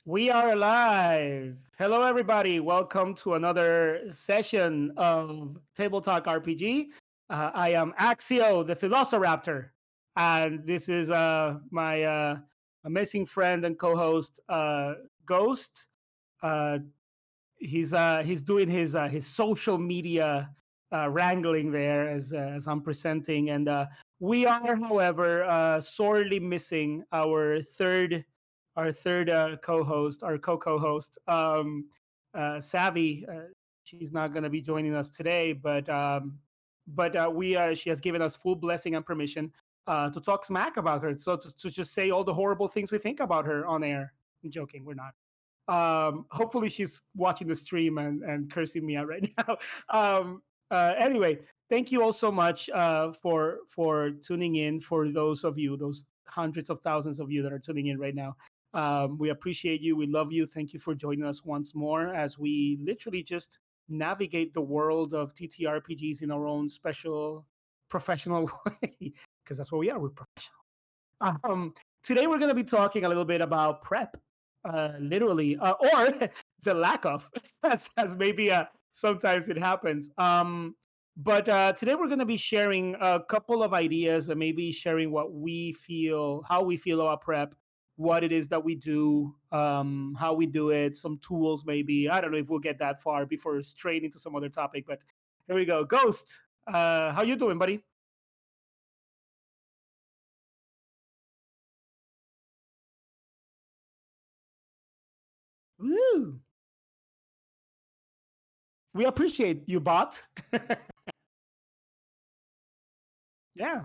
We are alive. Hello, everybody. Welcome to another session of Table Talk RPG. I am Axio, the Velociraptor, and this is my amazing friend and co-host Ghost. Uh, he's doing his social media wrangling there as I'm presenting, and we are, however, sorely missing our third co-host, our co-host, Savvy. She's not going to be joining us today, but we she has given us full blessing and permission to talk smack about her, so to just say all the horrible things we think about her on air. I'm joking, we're not. Hopefully she's watching the stream and cursing me out right now. Anyway, thank you all so much for tuning in. For those of you, those hundreds of thousands of you that are tuning in right now, we appreciate you. We love you. Thank you for joining us once more as we literally just navigate the world of TTRPGs in our own special professional way, because that's what we are. We're professional. Um, Today we're going to be talking a little bit about prep, literally, or the lack of, as maybe sometimes it happens. But today we're going to be sharing a couple of ideas and maybe sharing what we feel, how we feel about prep, what it is that we do, how we do it, some tools maybe. I don't know if we'll get that far before straight into some other topic, but here we go. Ghost, how you doing, buddy? Woo! We appreciate you, bot. Yeah.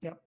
Yep.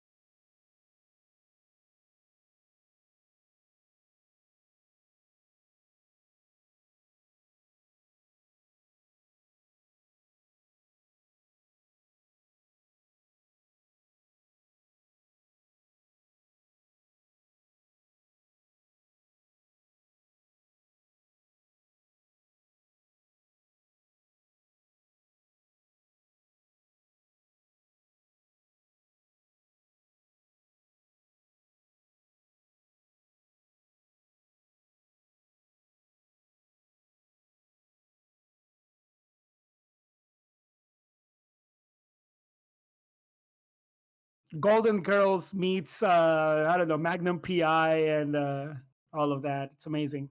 Golden Girls meets I don't know, Magnum PI and all of that. It's amazing.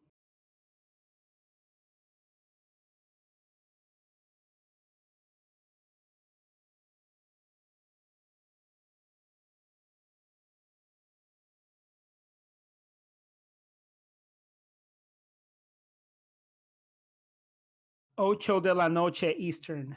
Ocho de la noche Eastern.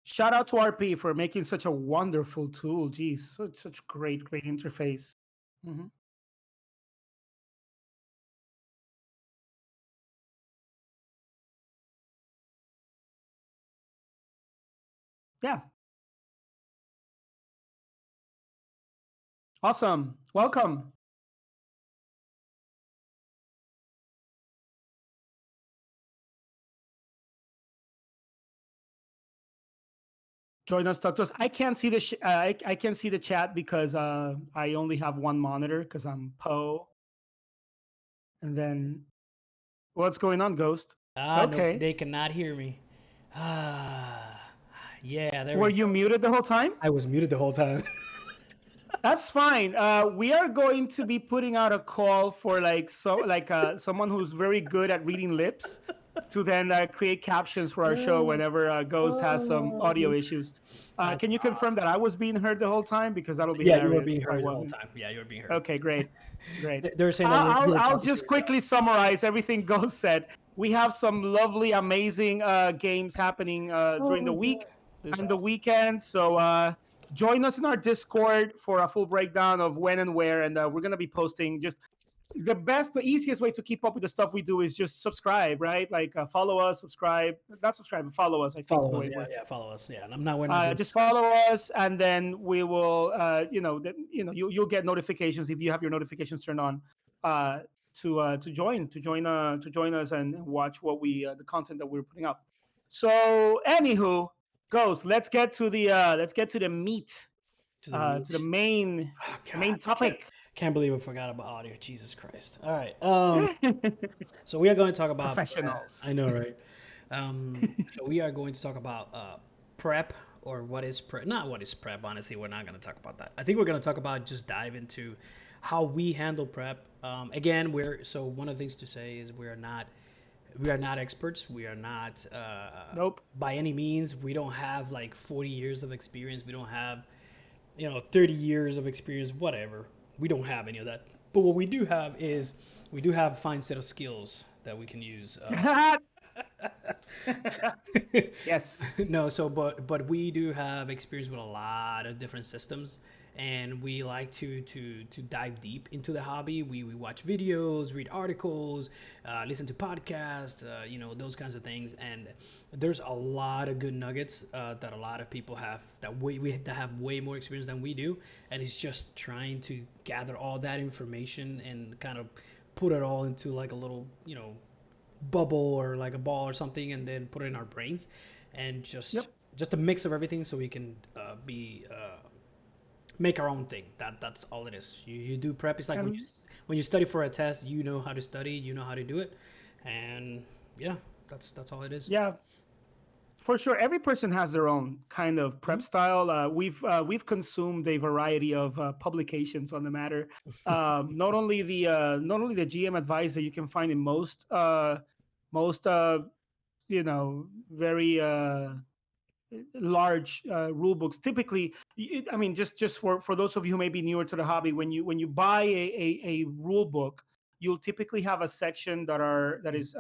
Shout out to RP for making such a wonderful tool. Geez, such great interface. Hmm. Yeah, awesome. Welcome. Join us, talk to us. I can't see the I can't see the chat because I only have one monitor because I'm Poe. And then what's going on, Ghost? No, Okay. they cannot hear me. Ah, yeah, there Were we you go. muted the whole time? I was muted the whole time. That's fine. We are going to be putting out a call for like someone who's very good at reading lips to then create captions for our show Uh, whenever Ghost has some oh, audio issues. that's Can you confirm that awesome. I was being heard the whole time? Because that'll be Yeah, you were hilarious being if I heard the whole wasn't. time. Yeah, you were being heard. Okay, great, great. They're saying that you were I'll talking to just yourself. quickly summarize everything Ghost said. We have some lovely, amazing games happening Oh during the my week god, this and the awesome. weekend. So join us in our Discord for a full breakdown of when and where. And we're gonna be posting just the easiest way to keep up with the stuff we do is just subscribe, right? Like follow us, subscribe, not subscribe, but follow us. I think is Follow the us, way it yeah, works. yeah, follow us, yeah. And I'm not, we're not doing Just this. follow us, and then we will, you'll get notifications if you have your notifications turned on uh, to join us and watch what we the content that we're putting up. So, anywho, Ghost, let's get to the meat, To the to the meat. main Oh the god, main topic. can't believe I forgot about audio. Jesus Christ. All right. So we are going to talk about prep. Professionals. I know, right? So we are going to talk about prep, or what is prep. Not what is prep. Honestly, we're not going to talk about that. I think we're going to talk about, just dive into how we handle prep. Again, one of the things to say is we are not experts. We are not Nope. by any means. We don't have like 40 years of experience. We don't have 30 years of experience. Whatever. We don't have any of that. But what we do have is we do have a fine set of skills that we can use. Yes. No, so but we do have experience with a lot of different systems, and we like to dive deep into the hobby. We watch videos, read articles, listen to podcasts, those kinds of things. And there's a lot of good nuggets that a lot of people have, that have way more experience than we do, and it's just trying to gather all that information and kind of put it all into like a little bubble or like a ball or something, and then put it in our brains, and Yep. just a mix of everything, so we can be make our own thing. That's all it is. You do prep. It's like And when you study for a test, you know how to study, you know how to do it, and yeah, that's all it is. yeah, for sure, every person has their own kind of prep Mhm. style. We've consumed a variety of publications on the matter. Not only the GM advice that you can find in most very large rule books. Typically, I mean, just for those of you who may be newer to the hobby, when you buy a rule book, you'll typically have a section that is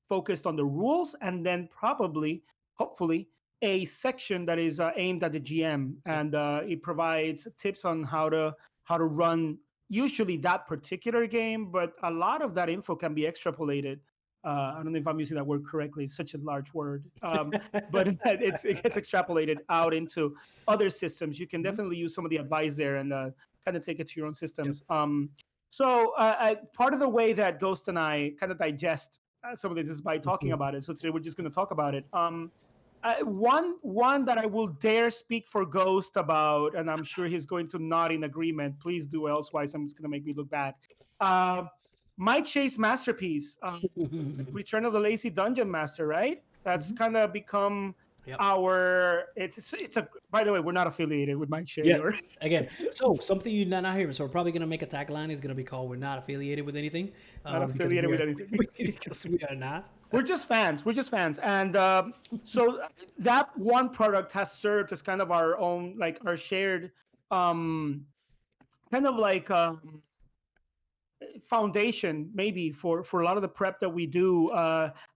focused on the rules, and then probably, hopefully, a section that is aimed at the GM, Yep. and it provides tips on how to run usually that particular game. But a lot of that info can be extrapolated. I don't know if I'm using that word correctly. It's such a large word, but it gets extrapolated out into other systems. You can Mhm. definitely use some of the advice there and kind of take it to your own Yep. systems. So part of the way that Ghost and I kind of digest some of this is by talking about it. So today we're just going to talk about it. One that I will dare speak for Ghost about, and I'm sure he's going to nod in agreement. Please do, elsewise I'm just going to make me look bad. Uh, Mike Chase masterpiece, Return of the Lazy Dungeon Master, right? That's Mhm. kind of become Yep. our. It's a. By the way, we're not affiliated with Mike Shea Yes. or Again, so something you're not hearing. So we're probably gonna make a tagline. Is gonna be called "We're not affiliated with anything," not because affiliated we with are anything. because we are not. We're just fans. We're just fans, and so that one product has served as kind of our own, like our shared, um, kind of like foundation, maybe for a lot of the prep that we do.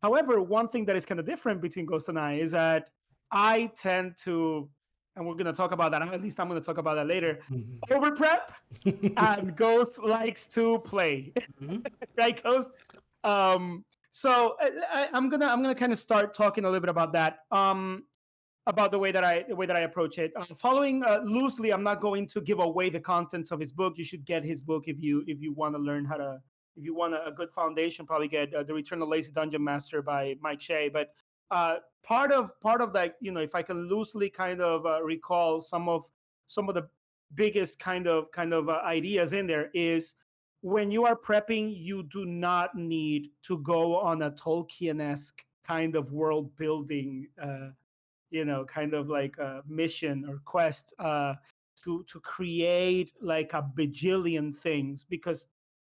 However, one thing that is kind of different between Ghost and I is that I tend to, and we're going to talk about that. At least I'm going to talk about that later. Over prep, and Ghost likes to play. Mhm. Right, Ghost? So I'm gonna kind of start talking a little bit about that. About the way that I approach it. Following loosely, I'm not going to give away the contents of his book. You should get his book if you want to learn how to. If you want a good foundation, probably get The Return of Lazy Dungeon Master by Mike Shea. But part of that, if I can loosely kind of recall some of the biggest kind of ideas in there is when you are prepping, you do not need to go on a Tolkien-esque kind of world building kind of like a mission or quest to create like a bajillion things because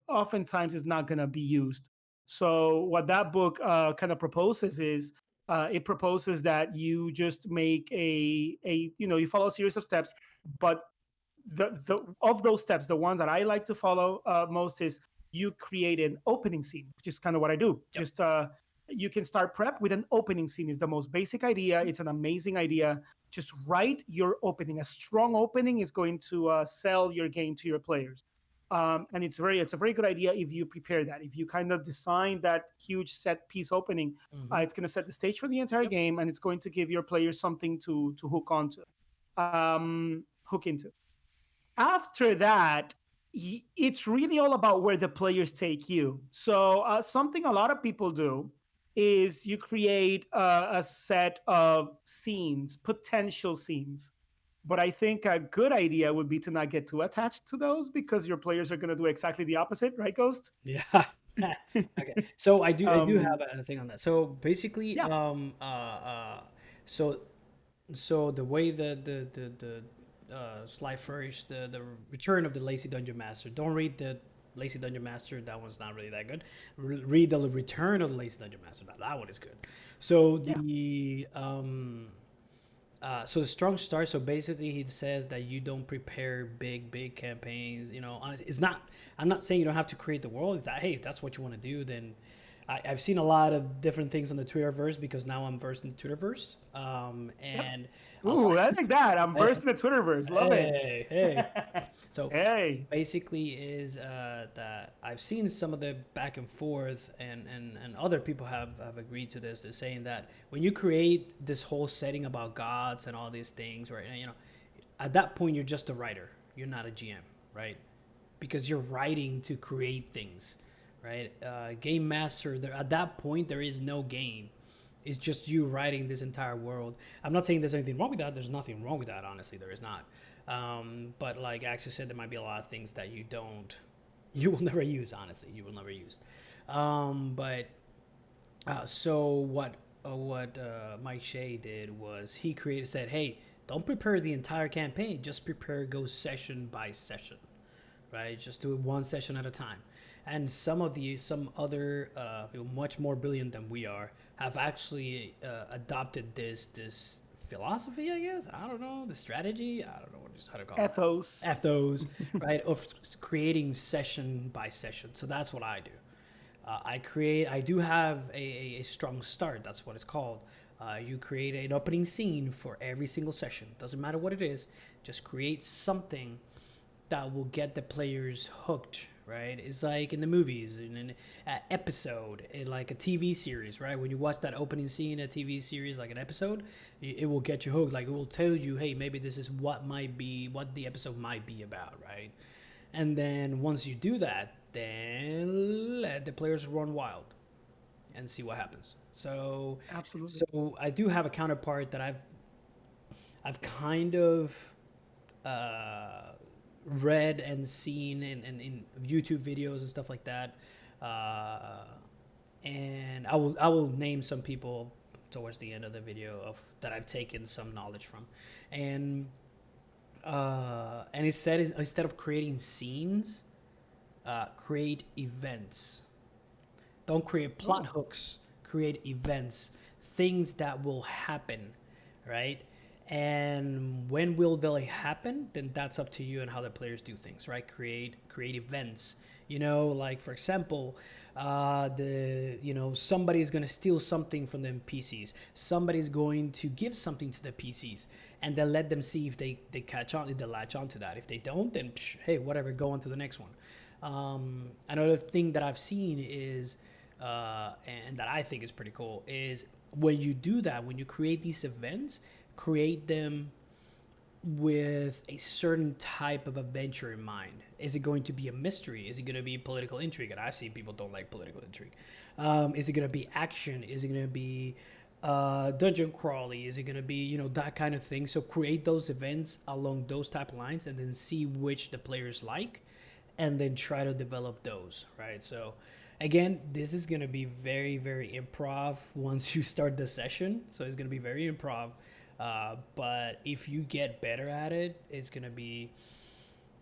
oftentimes it's not going to be used. So what that book kind of proposes is it proposes that you just make a you follow a series of steps, but the of those steps, the ones that I like to follow most is you create an opening scene, which is kind of what I do. Yep. Just you can start prep with an opening scene. Is the most basic idea. It's an amazing idea. Just write your opening. A strong opening is going to sell your game to your players. And it's a very good idea if you prepare that. If you kind of design that huge set piece opening, Mm-hmm. it's going to set the stage for the entire Yep. game, and it's going to give your players something to hook onto, hook into. After that, it's really all about where the players take you. So something a lot of people do is you create a set of scenes, potential scenes. But I think a good idea would be to not get too attached to those because your players are going to do exactly the opposite, right, Ghost? Yeah. Okay. So I do have um, a thing on that. So basically, yeah, so so the way the Sly Flourish, the Return of the Lazy Dungeon Master. Don't read the Lazy Dungeon Master. That one's not really that good. Read the Return of the Lazy Dungeon Master. That one is good. So yeah, so the strong start. So basically, he says that you don't prepare big campaigns. Honestly, it's not. I'm not saying you don't have to create the world. It's that, hey, if that's what you want to do, then I've seen a lot of different things on the Twitterverse because now I'm versed in the Twitterverse. yep. And a lot. Ooh, I like that. I'm versed in the Twitterverse. Love it. Hey. So Hey, basically is that I've seen some of the back and forth, and other people have agreed to this, is saying that when you create this whole setting about gods and all these things, right, at that point you're just a writer, you're not a GM, right? Because you're writing to create things, right? Game master, there at that point there is no game. It's just you writing this entire world. I'm not saying there's anything wrong with that. There's nothing wrong with that. Honestly, there is not. But like Axel said, there might be a lot of things that you will never use. Honestly, you will never use. But so what Mike Shea did was he said, hey, don't prepare the entire campaign. Just prepare, go session by session, right? Just do it one session at a time. And some other people much more brilliant than we are have actually adopted this philosophy, I guess. I don't know, the strategy. I don't know how to call it. ethos. Ethos, right? Of creating session by session. So that's what I do. I do have a strong start. That's what it's called. You create an opening scene for every single session. Doesn't matter what it is. Just create something that will get the players hooked, right? It's like in the movies, in an episode, in like a TV series, right? When you watch that opening scene, a TV series, like an episode, it will get you hooked. Like it will tell you, hey, maybe this is what the episode might be about, right? And then once you do that, then let the players run wild and see what happens. So, Absolutely. so I do have a counterpart that I've kind of uh, read and seen in YouTube videos and stuff like that. Uh, and I will name some people towards the end of the video of that I've taken some knowledge from, and instead of creating scenes, create events. Don't create plot Oh, hooks. Create events, things that will happen, right? And when will they happen? Then that's up to you and how the players do things, right? Create events. Like for example, somebody's gonna steal something from the PCs. Somebody's going to give something to the PCs, and then let them see if they catch on, if they latch on to that. If they don't, then hey, whatever, go on to the next one. Another thing that I've seen is and that I think is pretty cool is when you do that, when you create these events, create them with a certain type of adventure in mind. Is it going to be a mystery? Is it going to be political intrigue? And I've seen people don't like political intrigue. Is it going to be action? Is it going to be dungeon crawly? Is it going to be that kind of thing? So create those events along those type of lines, and then see which the players like, and then try to develop those, right? So again, this is going to be very, very improv once you start the session. So it's going to be very improv. But if you get better at it, it's going to be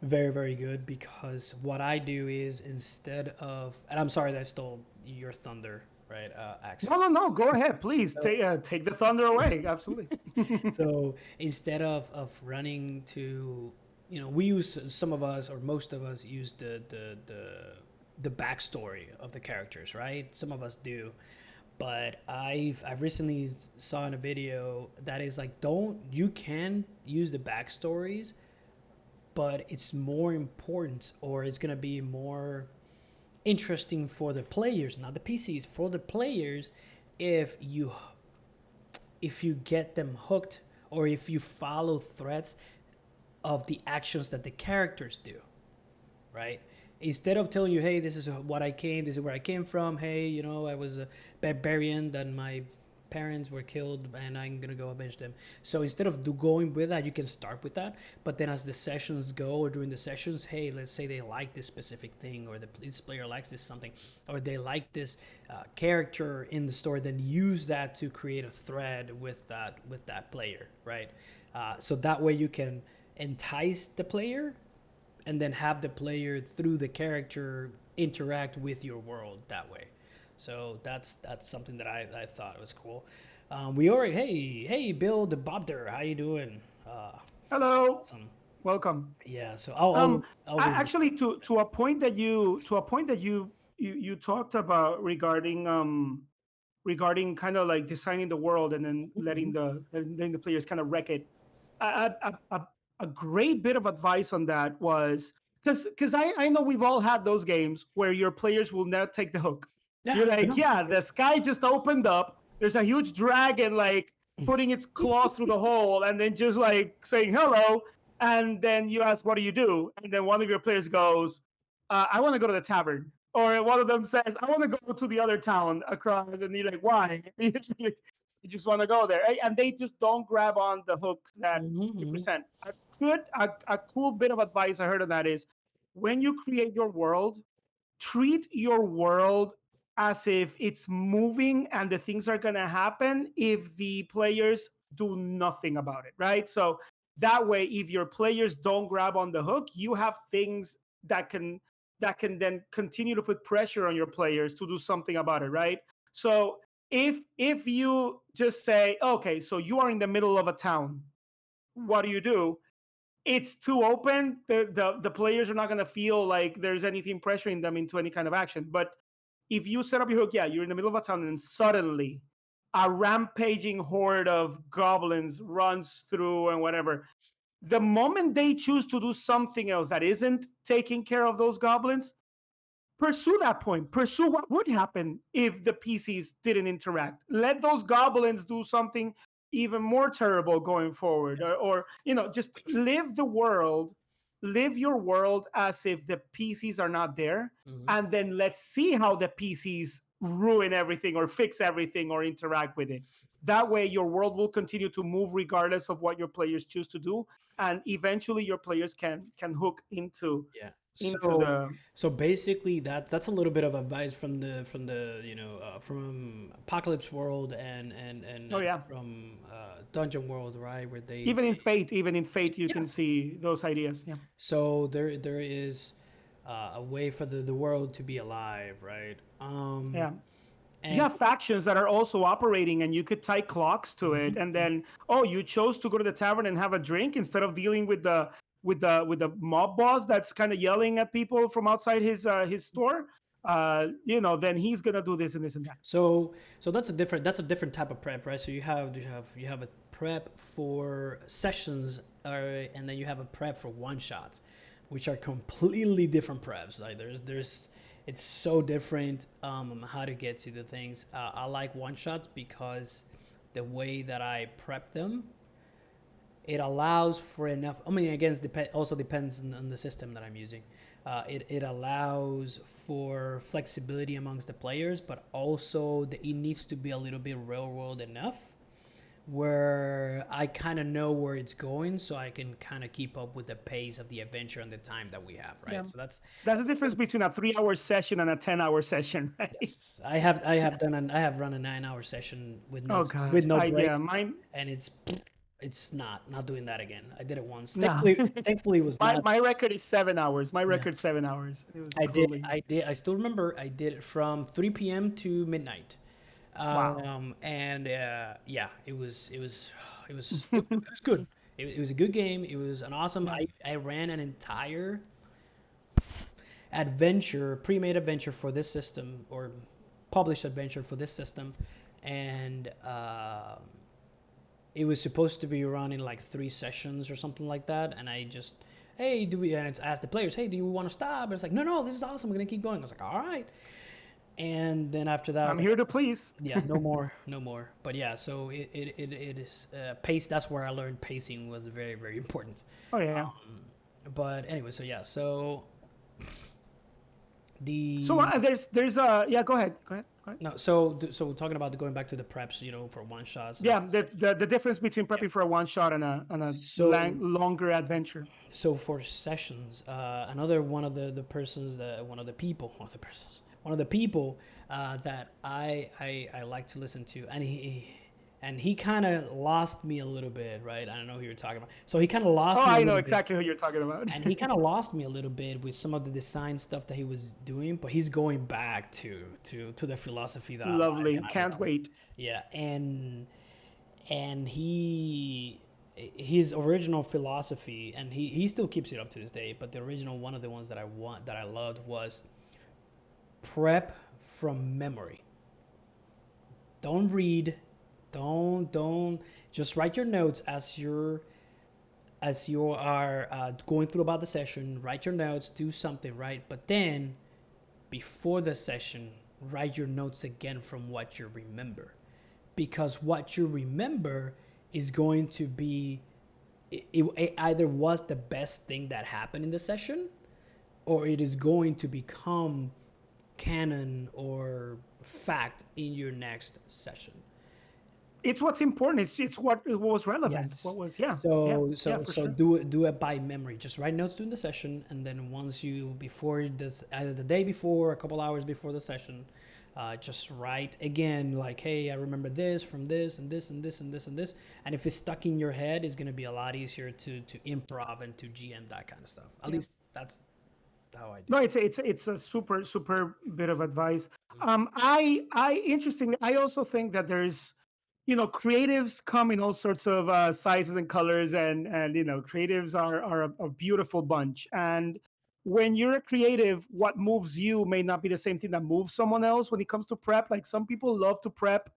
Very, very good, because what I do is, instead of, and I'm sorry that I stole your thunder, right, No, Axel. no, no. Go ahead, please. So, Take the thunder away. Absolutely. so instead of running to, we use, some of us or most of us use the backstory of the characters, right? Some of us do, but I've recently saw in a video that is like, don't you can use the backstories, but it's more important, or it's gonna be more interesting for the players, not the PCs, for the players, if you get them hooked, or if you follow threads of the actions that the characters do, right? Instead of telling you, hey, this is what I came, this is where I came from. Hey, I was a barbarian, then my parents were killed, and I'm gonna go avenge them. So instead of going with that, you can start with that. But then as the sessions go, or during the sessions, hey, let's say they like this specific thing, or this player likes this something, or they like this character in the story, then use that to create a thread with that player, right? So that way you can entice the player, and then have the player through the character interact with your world that way. So that's something that I thought was cool. We already, hey Bill the Bobder, how you doing? Hello. Awesome. Welcome. Yeah. So I'll Um, I'll, I'll read. Actually, to a point that you talked about regarding kind of like designing the world and then Mhm. letting the players kind of wreck it. A great bit of advice on that was because I know we've all had those games where your players will not take the hook. Yeah. You're like, No. yeah, the sky just opened up. There's a huge dragon like putting its claws through the hole and then just like saying hello. And then you ask, what do you do? And then one of your players goes, I want to go to the tavern. Or one of them says, I want to go to the other town across. And you're like, why? You just want to go there. And they just don't grab on the hooks that Mm-hmm. 100%. A cool bit of advice I heard on that is when you create your world, treat your world as if it's moving and the things are going to happen if the players do nothing about it, right? So that way if your players don't grab on the hook, you have things that can then continue to put pressure on your players to do something about it, right? So if you just say, okay, so you are in the middle of a town, what do? It's too open. The players are not going to feel like there's anything pressuring them into any kind of action. But if you set up your hook, yeah, you're in the middle of a town, and suddenly a rampaging horde of goblins runs through and whatever. The moment they choose to do something else that isn't taking care of those goblins, pursue that point. Pursue what would happen if the PCs didn't interact. Let those goblins do something even more terrible going forward, or just live your world as if the PCs are not there, Mm-hmm. and then let's see how the PCs ruin everything or fix everything or interact with it. That way, your world will continue to move regardless of what your players choose to do, and eventually, your players can hook Yeah. into So the. so basically that's a little bit of advice from the from Apocalypse World, Oh and yeah. from Dungeon World, right? Where Even in Fate, you yeah. can see those ideas. Yeah, So there is a way for the world to be alive, right? yeah. You And have factions that are also operating, and you could tie clocks to it. And Mhm. then, oh, you chose to go to the tavern and have a drink instead of dealing with the mob boss that's kind of yelling at people from outside his store. Then he's gonna do this and this and that. So that's a different type of prep, right? So you have a prep for sessions, and then you have a prep for one shots, which are completely different preps. Like there's it's so different, how to get to the things. I like one shots because the way that I prep them, it allows for enough. I mean, again, also depends on the system that I'm using. It allows for flexibility amongst the players, but also it needs to be a little bit real world enough where I kind of know where it's going, so I can kind of keep up with the pace of the adventure and the time that we have, Yeah, right? So that's that's the difference between a 3 hour session and a 10 hour session, right? yes. I have run a 9-hour session with Oh with God, no yeah, breaks, mine. and it's It's not doing that again. I did it once. No. Thankfully, it was my not. my record is 7 hours. My Yeah, record's 7 hours. It was I did. grueling. I did. I still remember. I did it from 3 p.m. to midnight. Wow. And yeah, it was good. It was a good game. It was an awesome. Yeah. I ran an entire adventure, pre-made adventure for this system, or published adventure for this system, and it was supposed to be run in like 3 sessions or something like that. And I just, hey, do we? And it's asked the players, hey, do you want to stop? And it's like, no, no, this is awesome. We're gonna keep going. I was like, all right. And then after that, I I'm was like, here to please. yeah, no more, no more. But yeah, so it is pace. That's where I learned pacing was very, very important. Oh yeah. Um, but anyway, so yeah, so So the there's yeah. Go ahead. Go ahead. Go ahead. no, so we're talking about the going back to the preps, for one shots and Yeah. all this. The difference between Yeah. prepping for a one shot and a So longer adventure. so for sessions, another one of the persons that one of the people that I like to listen to, and he kind of lost me a little bit, right? I don't know who you're talking about. So he kind of Oh, lost me a I know little bit, exactly who you're talking about. and he kind of lost me a little bit with some of the design stuff that he was doing, but he's going back to the philosophy that I like Lovely. and I Can't love. wait. Yeah, and his original philosophy, and he still keeps it up to this day, but the original one of the ones that I loved was prep from memory. Don't read, don't just write your notes as you are going through about the session. Write your notes, do something, right? But then before the session, write your notes again from what you remember, because what you remember is going to be, it either was the best thing that happened in the session, or it is going to become canon or fact in your next session. It's what's important. It's what was relevant. What Yes. was yeah yeah So yeah so for so sure. do it by memory. Just write notes during the session, and then once you before this, either the day before, or a couple hours before the session, just write again, like, hey, I remember this from this and this and this and this and this. And if it's stuck in your head, it's gonna be a lot easier to improv and to GM that kind of stuff. At Yeah. least that's how I do No, it. it's a super bit of advice. Mhm. I interestingly, I also think that there's, creatives come in all sorts of sizes and colors, and creatives are a beautiful bunch. And when you're a creative, what moves you may not be the same thing that moves someone else when it comes to prep. Like some people love to prep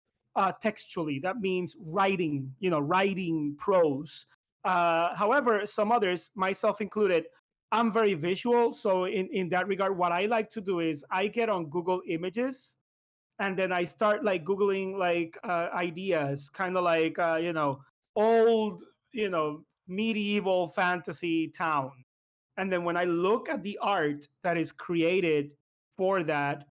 textually. That means writing, writing prose. However, some others, myself included, I'm very visual. So in that regard, what I like to do is I get on Google Images, and then I start like Googling like ideas, kind of like old, medieval fantasy town. And then when I look at the art that is created for that,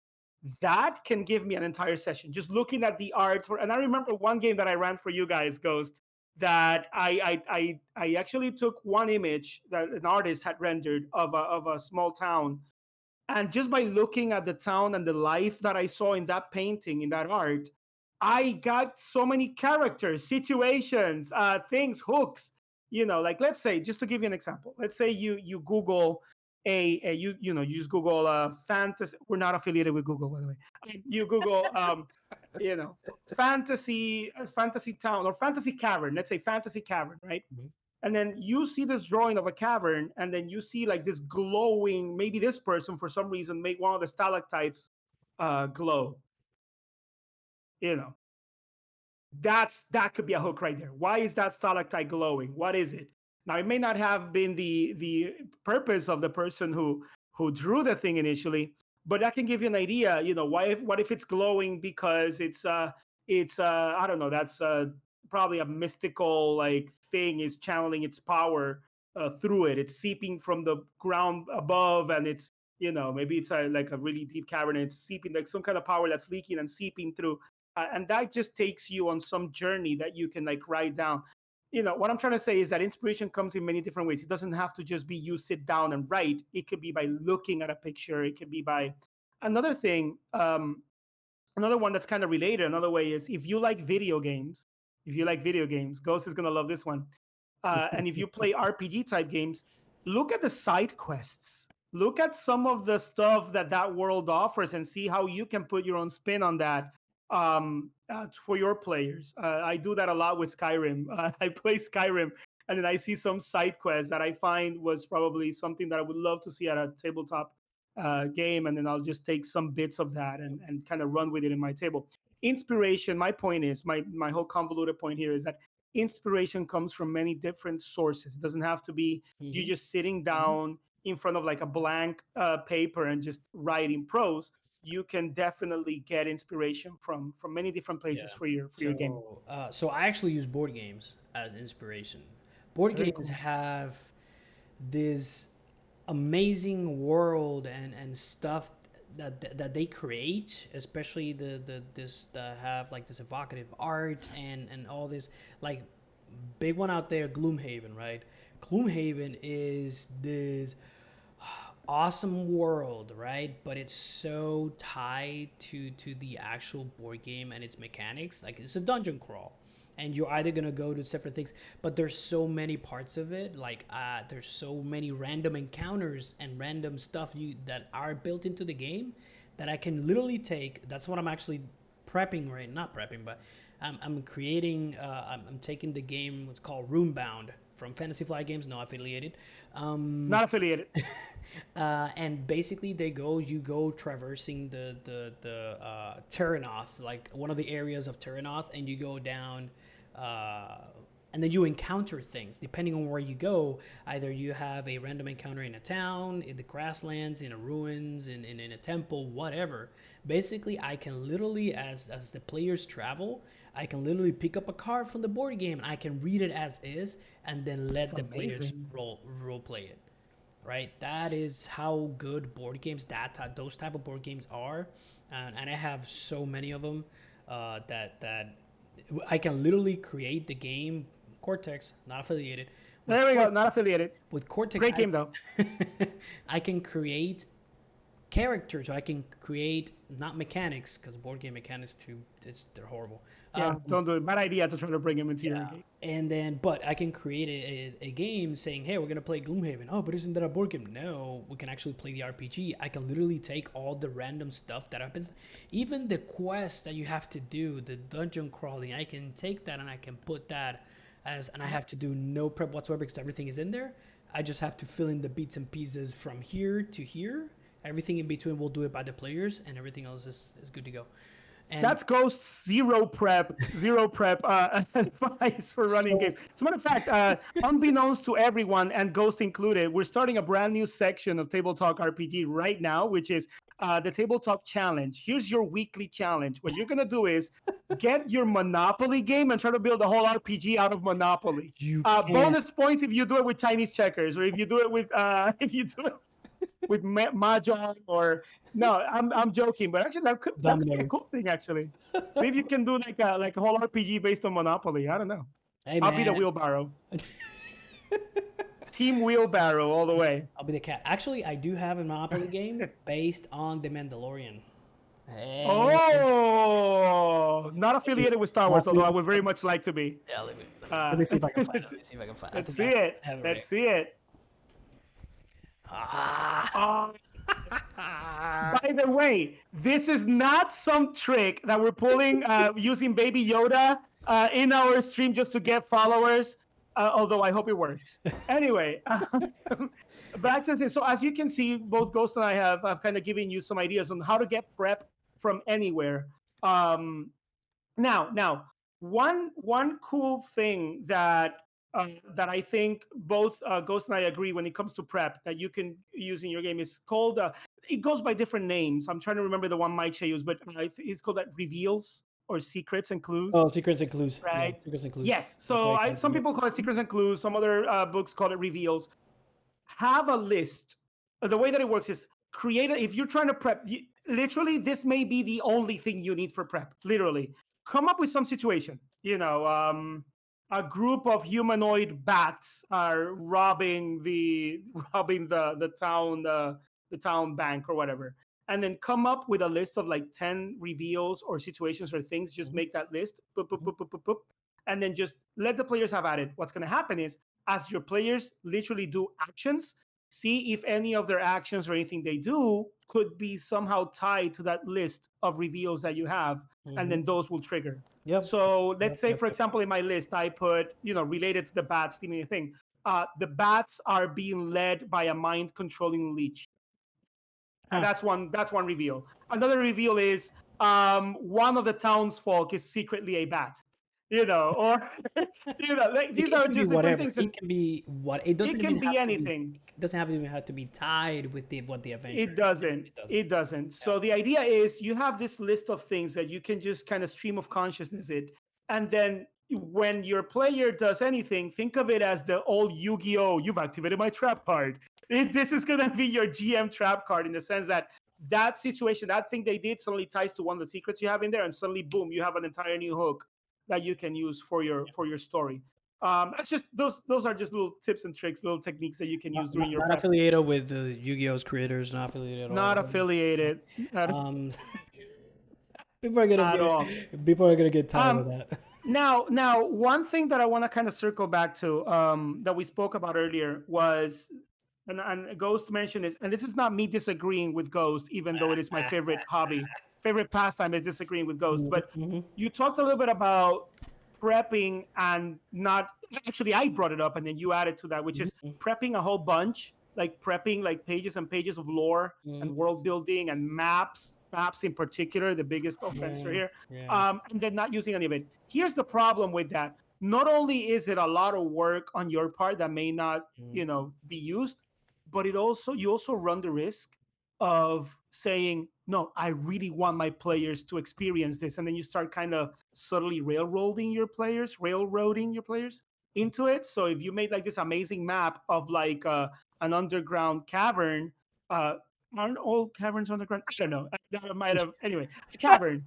that can give me an entire session just looking at the art. And I remember one game that I ran for you guys, Ghost, that I actually took one image that an artist had rendered of a small town, and just by looking at the town and the life that I saw in that painting, in that art, I got so many characters, situations, things, hooks. Like let's say, just to give you an example, let's say you Google you just Google fantasy. We're not affiliated with Google, by the way. You Google you know fantasy town or fantasy cavern. Let's say fantasy cavern, right? Mhm. And then you see this drawing of a cavern, and then you see like this glowing, maybe this person for some reason make one of the stalactites glow. you know that could be a hook right there. Why is that stalactite glowing? What is it? Now it may not have been the purpose of the person who drew the thing initially, but that can give you an idea. What if it's glowing because it's I don't know, that's probably a mystical like thing is channeling its power through it. It's seeping from the ground above, and it's maybe it's like a really deep cavern, and it's seeping like some kind of power that's leaking and seeping through, and that just takes you on some journey that you can like write down. What I'm trying to say is that inspiration comes in many different ways. It doesn't have to just be you sit down and write. It could be by looking at a picture. It could be by another thing. Another one that's kind of related, another way is if you like video games, If you like video games, Ghost is gonna love this one. And if you play RPG type games, look at the side quests. Look at some of the stuff that that world offers and see how you can put your own spin on that for your players. I do that a lot with Skyrim. I play Skyrim and then I see some side quest that I find was probably something that I would love to see at a tabletop game, and then I'll just take some bits of that and kind of run with it in my table. Inspiration, my point is, my whole convoluted point here is that inspiration comes from many different sources. It doesn't have to be you Hmm. just sitting down in front of like a blank paper and just writing prose. You can definitely get inspiration from many different places Yeah. for your game. So I actually use board games as inspiration. Board Very games cool. have this amazing world and stuff that they create, especially the this that have like this evocative art and all this, like, big one out there, Gloomhaven, right? Gloomhaven is this awesome world, right? But it's so tied to the actual board game and its mechanics. Like, it's a dungeon crawl, and you're either gonna go to separate things, but there's so many parts of it. Like, there's so many random encounters and random stuff you that are built into the game that I can literally take. That's what I'm actually prepping, right? Not prepping, but I'm creating. I'm taking the game. It's called Runebound from Fantasy Flight Games, no affiliated. Um, Not affiliated. and basically you go traversing the Terranoth, like one of the areas of Terranoth, and you go down, uh, and then you encounter things depending on where you go. Either you have a random encounter in a town, in the grasslands, in a ruins, in a temple, whatever. Basically, I can literally, as the players travel, I can literally pick up a card from the board game and I can read it as is, and then It's let the players amazing. role play it, right? That is how good board games, those type of board games are, and I have so many of them, that I can literally create the game. Cortex, not affiliated. With There we go. Cortex, Not affiliated. with Cortex, Great game though. I can create characters. So I can create, not mechanics, because board game mechanics too, they're horrible. Yeah, Um, don't do it. Bad idea to try to bring him into yeah. your game. And then, but I can create a game saying, hey, we're going to play Gloomhaven. Oh, but isn't that a board game? No, we can actually play the RPG. I can literally take all the random stuff that happens, even the quests that you have to do, the dungeon crawling. I can take that and I can put that and I have to do no prep whatsoever because everything is in there. I just have to fill in the bits and pieces from here to here. Everything in between will do it by the players, and everything else is good to go. And That's Ghost's zero prep advice for running so games. As a matter of fact, unbeknownst to everyone, and Ghost included, we're starting a brand new section of Table Talk RPG right now, which is the Table Talk Challenge. Here's your weekly challenge. What you're gonna do is get your Monopoly game and try to build a whole RPG out of Monopoly. you can't. Bonus points if you do it with Chinese checkers, or if you do it with if you do it with mahjong or no, I'm joking, but actually that could be a Dominoes. cool thing actually. See if you can do like a whole RPG based on Monopoly. I don't know. Hey I'll be the man. wheelbarrow. Team wheelbarrow all the way. I'll be the cat. Actually, I do have a Monopoly game based on The Mandalorian. Hey. Oh, not affiliated with Star Wars, although I would very much like to be. Yeah, let Uh, me see if I can find it. Let me see if I can find it. I let's think see I it. have it right. Let's see it. Ah. Oh, by the way, this is not some trick that we're pulling using Baby Yoda in our stream just to get followers, although I hope it works. Anyway, but so as you can see, both Ghost and I have kind of given you some ideas on how to get prep from anywhere. Um, now, one cool thing that I think both Ghost and I agree when it comes to prep that you can use in your game is called. It goes by different names. I'm trying to remember the one Mike used, but it's called that reveals or secrets and Oh, clues, secrets and clues. Yeah, right? secrets and clues. Yes. That's So very common. some people call it secrets and clues. Some other books call it reveals. Have a list. The way that it works is create if you're trying to prep, literally, this may be the only thing you need for prep. Literally, come up with some situation. A group of humanoid bats are robbing the town the town bank or whatever, and then come up with a list of like 10 reveals or situations or things. Just Mhm, make that list. Boop, boop, mhm. boop, boop, boop, boop. and then just let the players have at it. What's going to happen is, as your players literally do actions, see if any of their actions or anything they do could be somehow tied to that list of reveals that you have, and Hmm. then those will trigger. Yep. So let's Yep. say, Yep. for Yep. example, in my list, I put, related to the bats stealing a thing. The bats are being led by a mind controlling leech, and Huh. that's one reveal. Another reveal is one of the townsfolk is secretly a bat, or like these It are can be just different whatever. things, It and can be what. It it doesn't can even be have to be. anything. It doesn't have even have to be tied with the what the adventure It is. doesn't. It doesn't. It doesn't. Yeah. So the idea is you have this list of things that you can just kind of stream of consciousness it, and then when your player does anything, think of it as the old Yu-Gi-Oh! You've activated my trap card. This is gonna be your GM trap card in the sense that that situation, that thing they did, suddenly ties to one of the secrets you have in there, and suddenly, boom, you have an entire new hook that you can use for your story. That's just those are just little tips and tricks, little techniques that you can use during your Not prep. affiliated with the Yu-Gi-Oh's creators. Not affiliated at all. Not affiliated Um, people are gonna at all. get tired of Um, that. now, one thing that I want to kind of circle back to, that we spoke about earlier was, and Ghost mentioned this, and this is not me disagreeing with Ghost, even though it is my favorite hobby, favorite pastime is disagreeing with Ghost. Mhm, But mhm, you talked a little bit about prepping and not, actually, I brought it up and then you added to that, which is mhm, prepping a whole bunch, like prepping like pages and pages of lore and mhm. world building and maps in particular, the biggest offender Yeah, here, yeah. and then not using any of it. Here's the problem with that. Not only is it a lot of work on your part that may not, Mhm, be used, but you also run the risk of saying, no, I really want my players to experience this. And then you start kind of subtly railroading your players into it. So if you made like this amazing map of like an underground cavern, uh, aren't all caverns underground? I don't know. That might have, anyway, a cavern.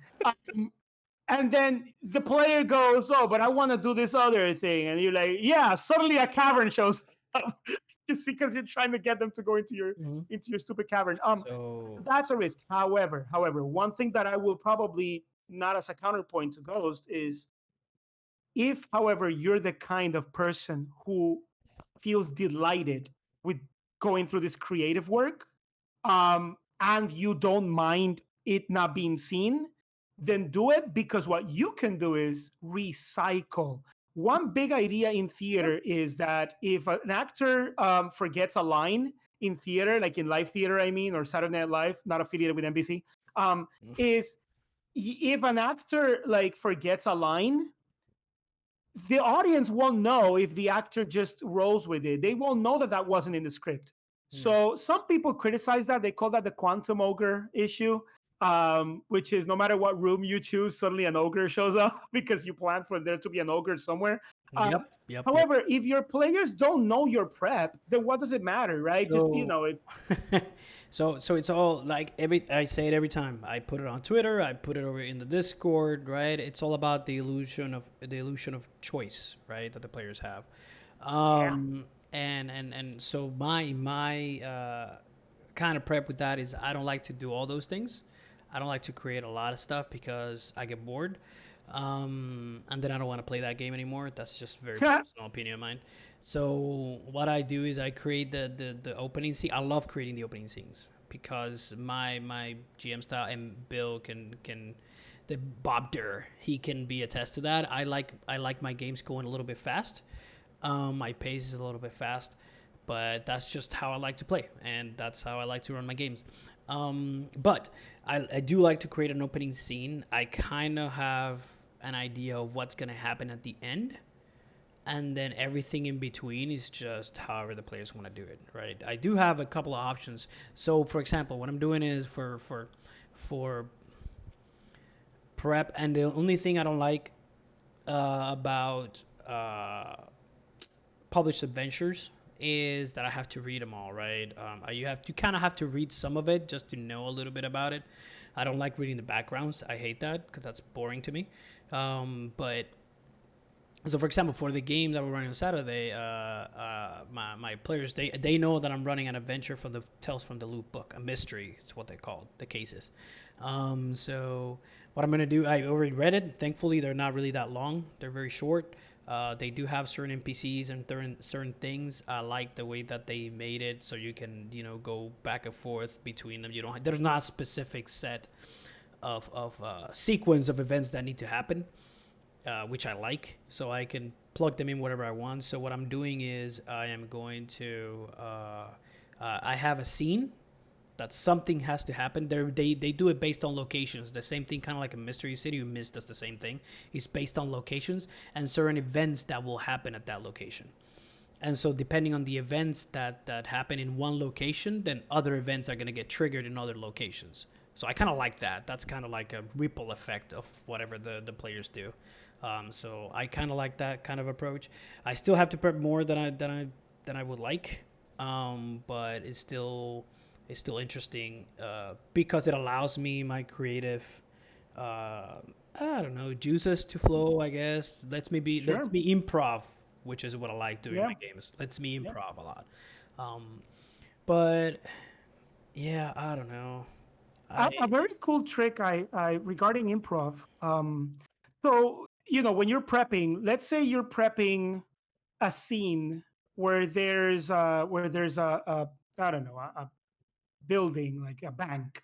And then the player goes, oh, but I want to do this other thing. And you're like, yeah, suddenly a cavern shows up. You see, because you're trying to get them to go into your mhm. into your stupid cavern. So, That's a risk. However, one thing that I will probably, not as a counterpoint to Ghost, is if, however, you're the kind of person who feels delighted with going through this creative work, and you don't mind it not being seen, then do it, because what you can do is recycle. One big idea in yep. theater is that if an actor forgets a line in theater, like in live theater, I mean, or Saturday Night Live, not affiliated with NBC, is if an actor like forgets a line, the audience won't know if the actor just rolls with it. They won't know that that wasn't in the script. Mm. So some people criticize that. They call that the quantum ogre issue, which is no matter what room you choose, suddenly an ogre shows up because you planned for there to be an ogre somewhere. Yep, yep, yep. However, if your players don't know your prep, then what does it matter, right? Just, So, if so it's all like I say it every time. I put it on Twitter. I put it over in the Discord, right? It's all about the illusion of choice, right? That the players have. yeah. And so my kind of prep with that is I don't like to do all those things. I don't like to create a lot of stuff because I get bored. And then I don't want to play that game anymore. That's just a very personal opinion of mine. So what I do is I create the opening scene. I love creating the opening scenes because my GM style, and Bill can the Bob Durr, he can be attest to that. I like my games going a little bit fast. My pace is a little bit fast, but that's just how I like to play, and that's how I like to run my games. But I do like to create an opening scene. I kind of have an idea of what's going to happen at the end, and then everything in between is just however the players want to do it, right? I do have a couple of options. So, for example, what I'm doing is for prep, and the only thing I don't like about published adventures is that I have to read them all, right? You kind of have to read some of it just to know a little bit about it. I don't like reading the backgrounds. I hate that because that's boring to me. But So for example, for the game that we're running on Saturday, my players, they know that I'm running an adventure from the Tales from the Loop book, a mystery. It's what they call the cases. So what I'm gonna do, I already read it. Thankfully, they're not really that long. They're very short. They do have certain NPCs and certain things. I like the way that they made it, so you can go back and forth between them. You don't. There's not a specific set of sequence of events that need to happen, which I like, so I can plug them in whatever I want. So what I'm doing is I am going to I have a scene that something has to happen. They do it based on locations. The same thing, kind of like a Mystery City. Myst does the same thing. It's based on locations and certain events that will happen at that location. And so depending on the events that happen in one location, then other events are going to get triggered in other locations. So I kind of like that. That's kind of like a ripple effect of whatever the players do. So I kind of like that kind of approach. I still have to prep more than I would like, but it's still interesting because it allows me my creative uh, I don't know, juices to flow, I guess. Lets Sure. me improv, which is what I like doing in Yeah. my games. Lets me Yeah. improv a lot. Um, but yeah, I don't know. A I very cool trick I regarding improv. So when you're prepping, let's say you're prepping a scene where there's a I don't know a building like a bank.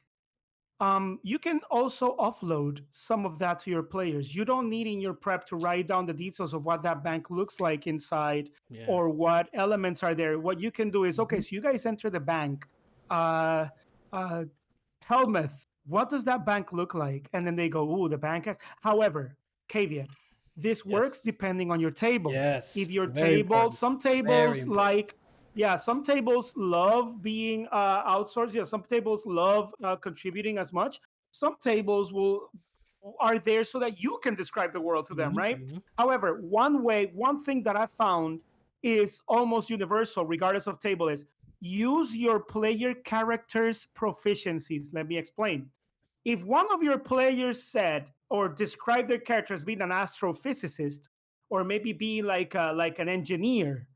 You can also offload some of that to your players. You don't need in your prep to write down the details of what that bank looks like inside yeah. or what elements are there. What you can do is, okay, Mhm. so you guys enter the bank. Uh, uh, Helmuth, what does that bank look like? And then they go, ooh, the bank has. However, caveat, this works Yes. depending on your table. If Yes. your Very table, important. some Very tables important. like, yeah, some tables love being outsourced. Yeah, some tables love contributing as much. Some tables will are there so that you can describe the world to them, Hmm. right? Hmm. However, one thing that I found is almost universal, regardless of table, is use your player character's proficiencies. Let me explain. If one of your players said or described their character as being an astrophysicist, or maybe being like an engineer,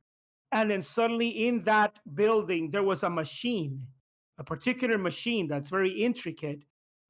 and then suddenly in that building there was a machine, a particular machine that's very intricate,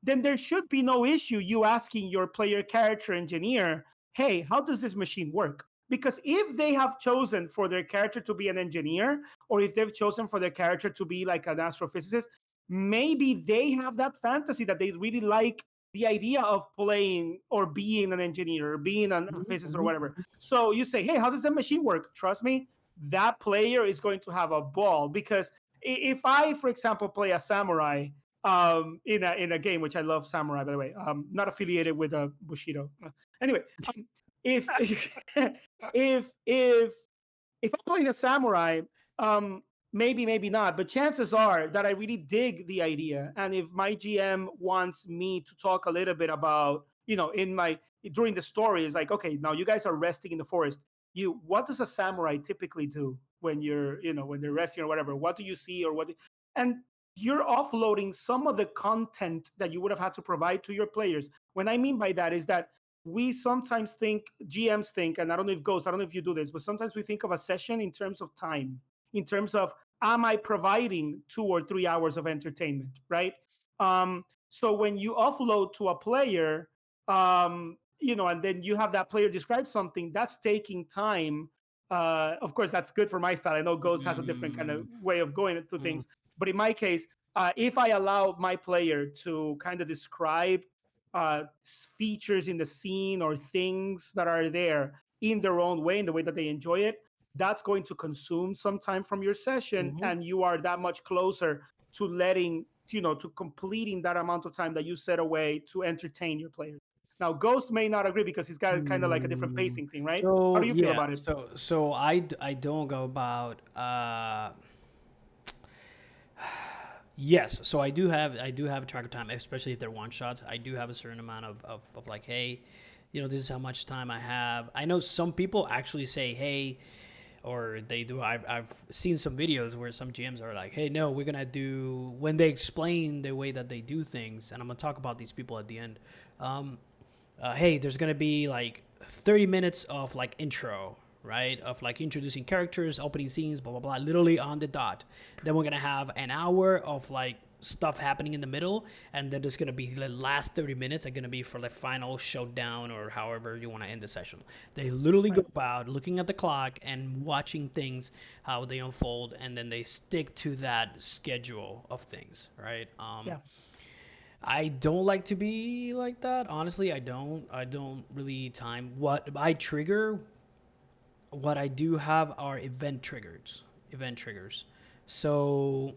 then there should be no issue you asking your player character engineer, hey, how does this machine work? Because if they have chosen for their character to be an engineer, or if they've chosen for their character to be like an astrophysicist, maybe they have that fantasy that they really like the idea of playing or being an engineer or being a Hmm. physicist or Hmm. whatever. So you say, hey, how does that machine work? Trust me, that player is going to have a ball. Because if I, for example, play a samurai in a game, which I love samurai, by the way, not affiliated with a Bushido. Anyway, if if if I'm playing a samurai, um, maybe not, but chances are that I really dig the idea. And if my GM wants me to talk a little bit about, in my during the story, is like, okay, now you guys are resting in the forest. What does a samurai typically do when when they're resting or whatever? What do you see or what? And you're offloading some of the content that you would have had to provide to your players. What I mean by that is that we sometimes think, GMs think, and I don't know if Ghost, I don't know if you do this, but sometimes we think of a session in terms of time, in terms of, am I providing 2 or 3 hours of entertainment, right? So when you offload to a player, and then you have that player describe something, that's taking time. Of course, that's good for my style. I know Ghost has a different kind of Mm. way of going into Mm. things, but in my case, if I allow my player to kind of describe uh, features in the scene or things that are there in their own way, in the way that they enjoy it, that's going to consume some time from your session, Mhm. and you are that much closer to to completing that amount of time that you set away to entertain your players. Now, Ghost may not agree because he's got kind of like a different Hmm. pacing thing, right? How So do you feel yeah, about it? so I don't go about yes, so I do have a track of time, especially if they're one shots. I do have a certain amount of like, hey, this is how much time I have. I know some people actually say, hey, or they do. I've seen some videos where some GMs are like, hey, no, we're gonna do, when they explain the way that they do things, and I'm gonna talk about these people at the end. Um, hey, there's gonna be like 30 minutes of like intro, right? Of like introducing characters, opening scenes, blah blah blah, literally on the dot. Then we're gonna have an hour of like stuff happening in the middle, and then there's gonna be the last 30 minutes are gonna be for the final showdown or however you want to end the session. They literally go Right. about looking at the clock and watching things how they unfold, and then they stick to that schedule of things, right? Yeah. I don't like to be like that. Honestly, I don't. I don't really time what I trigger. What I do have are event triggers. Event triggers. So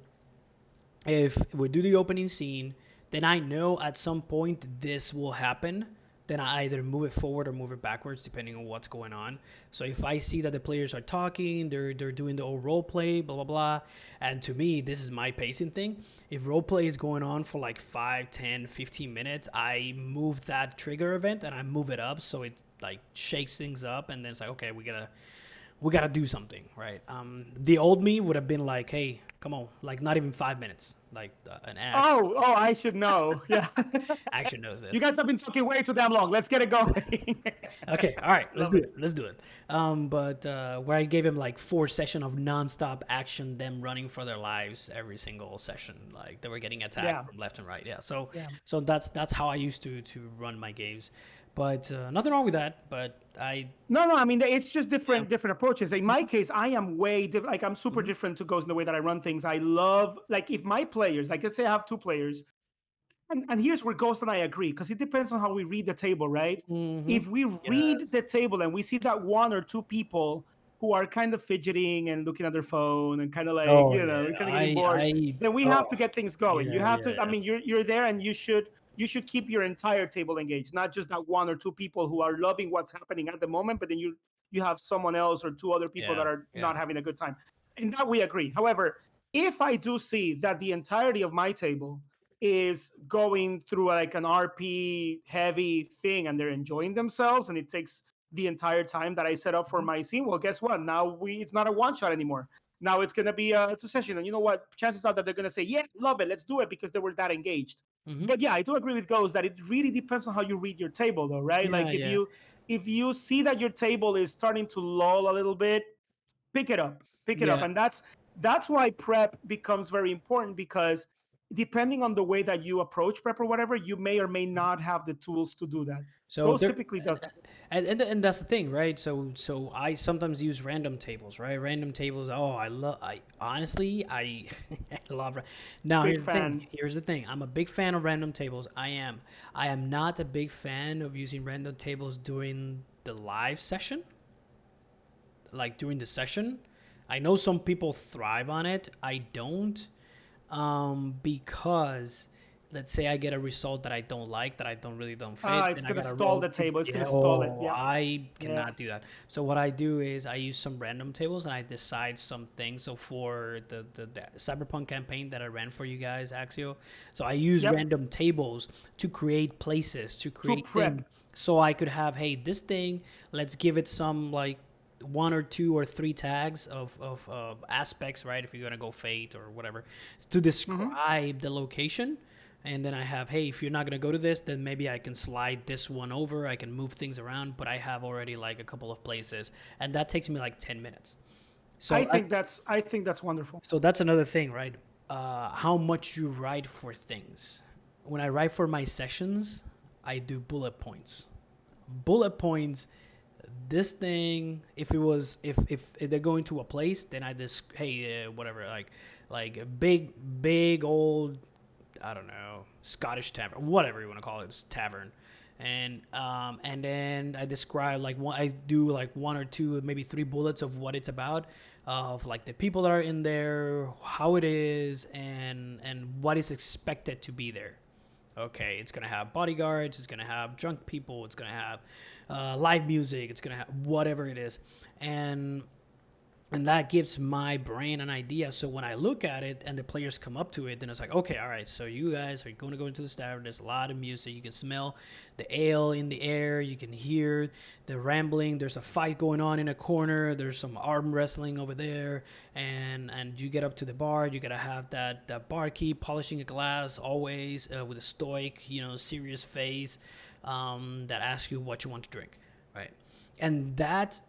if we do the opening scene, then I know at some point this will happen. Then I either move it forward or move it backwards depending on what's going on. So if I see that the players are talking, they're doing the old role play, blah blah blah, and to me this is my pacing thing. If role play is going on for like 5, 10, 15 minutes, I move that trigger event and I move it up so it like shakes things up, and then it's like okay, we gotta do something, right? The old me would have been like, hey, come on, like not even 5 minutes, like an Oh, I should know. Yeah. action knows You this. guys have been talking way too damn long. Let's get it going. Okay, all right, let's Love do it. it. Let's do it. But where I gave him like 4 sessions of nonstop action, them running for their lives every single session, like they were getting Yeah. attacked from left and right. Yeah, so Yeah. so that's how I used to run my games, but nothing wrong with that. But I No, I mean it's just yeah. different approaches. In my case, I am like I'm super Hmm. different to Ghost in the way that I run things. I love like if my players, like let's say I have two players, and here's where Ghost and I agree, because it depends on how we read the table, right? Hmm. If we read Yes. the table and we see that one or two people who are kind of fidgeting and looking at their phone and kind of like, Oh yeah, we're kind of getting I bored, I then we have oh to get things going. You yeah have yeah to, I yeah. mean, you're there and you should keep your entire table engaged, not just that one or two people who are loving what's happening at the moment, but then you have someone else or two other people Yeah, that are yeah. not having a good time. And that we agree. However, if I do see that the entirety of my table is going through like an RP heavy thing and they're enjoying themselves and it takes the entire time that I set up for Mhm. my scene, well, guess what? Now it's not a one shot anymore. Now it's gonna be a two session, and you know what? Chances are that they're gonna say, "Yeah, love it, let's do it," because they were that engaged. Mhm. But yeah, I do agree with Ghost that it really depends on how you read your table, though, right? Yeah, Like yeah. if you see that your table is starting to lull a little bit, pick it up, Yeah. and that's why prep becomes very important, because depending on the way that you approach prep or whatever, you may or may not have the tools to do that. So Ghost there typically does that. and that's the thing, right? So I sometimes use random tables, right? Random tables. Oh, I honestly I I love Now Big here's the thing. fan. Here's the thing. I'm a big fan of random tables. I am. I am not a big fan of using random tables during the live session, like during the session. I know some people thrive on it. I don't. Because let's say I get a result that I don't like, that I don't really don't fit, It's then I gonna gotta stall roll. the It's table. It's yeah. gonna stall it. Oh, Yeah, I yeah. cannot do that. So what I do is I use some random tables and I decide some things. So for the Cyberpunk campaign that I ran for you guys, Axio, so I use Yep. random tables to create places, to To create things, prep. so I could have, hey, this thing, let's give it some like one or two or three tags of aspects, right? If you're gonna go fate or whatever, to Hmm. describe the location. And then I have, hey, if you're not gonna go to this, then maybe I can slide this one over. I can move things around, but I have already like a couple of places, and that takes me like 10 minutes. So I think that's wonderful. so that's another thing, right? How much you write for things. When I write for my sessions, I do bullet points. Bullet points, this thing, if it was if they're going to a place, then I just, hey, whatever, like a big old, I don't know, Scottish tavern, whatever you want to call it, it's tavern. And then I describe like one, I do like one or two, maybe three bullets of what it's about, of like the people that are in there, how it is, and what is expected to be there. Okay, it's gonna have bodyguards, it's gonna have drunk people, it's gonna have live music, it's gonna have whatever it is, and and that gives my brain an idea. So when I look at it and the players come up to it, then it's like, okay, all right, so you guys are going to go into this tavern. There's a lot of music. You can smell the ale in the air. You can hear the rambling. There's a fight going on in a corner. There's some arm wrestling over there, and you get up to the bar. You gotta have that barkeep polishing a glass always, with a stoic, serious face, that asks you what you want to drink, right? And that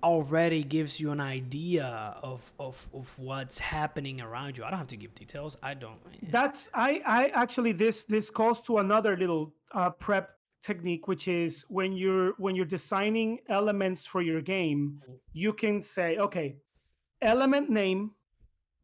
already gives you an idea of what's happening around you. I don't have to give details. I don't. That's I actually this calls to another little prep technique, which is when you're designing elements for your game, you can say, okay, element name,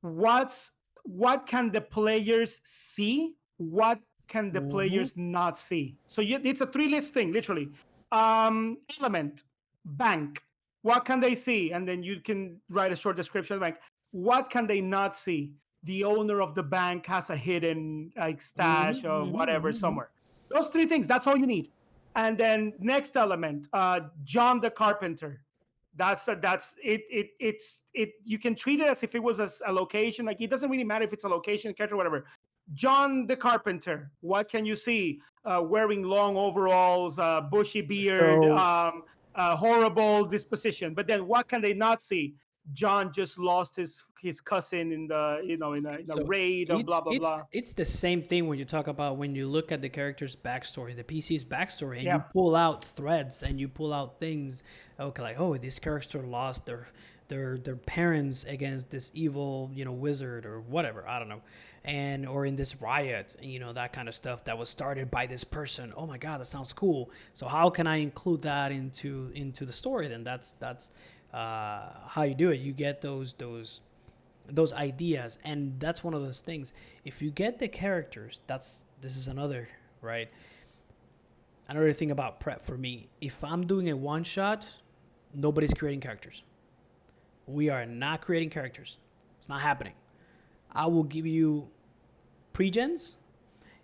what's what can the players see, what can the Mm-hmm. players not see. So it's a three list thing, literally. Element, bank, what can they see, and then you can write a short description like what can they not see. The owner of the bank has a hidden like stash Mm-hmm. of whatever Mm-hmm. somewhere. Those three things, that's all you need. And then next element, John the carpenter. That's it. It. You can treat it as if it was a location. Like it doesn't really matter if it's a location, character, whatever. John the carpenter. What can you see? Wearing long overalls, bushy beard, So horrible disposition. But then what can they not see? John just lost his cousin in the in a so raid of blah it's blah it's blah. it's the same thing when you talk about when you look at the character's backstory, the PC's backstory, and you Yeah. pull out threads and you pull out things. Okay, like, oh, this character lost their parents against this evil, wizard or whatever. I don't know, and or in this riot, that kind of stuff that was started by this person. Oh my God, that sounds cool. So how can I include that into the story? Then that's how you do it. You get those ideas, and that's one of those things. If you get the characters, this is another thing about prep for me. If I'm doing a one shot, nobody's creating characters. We are not creating characters. It's not happening. I will give you pre-gens.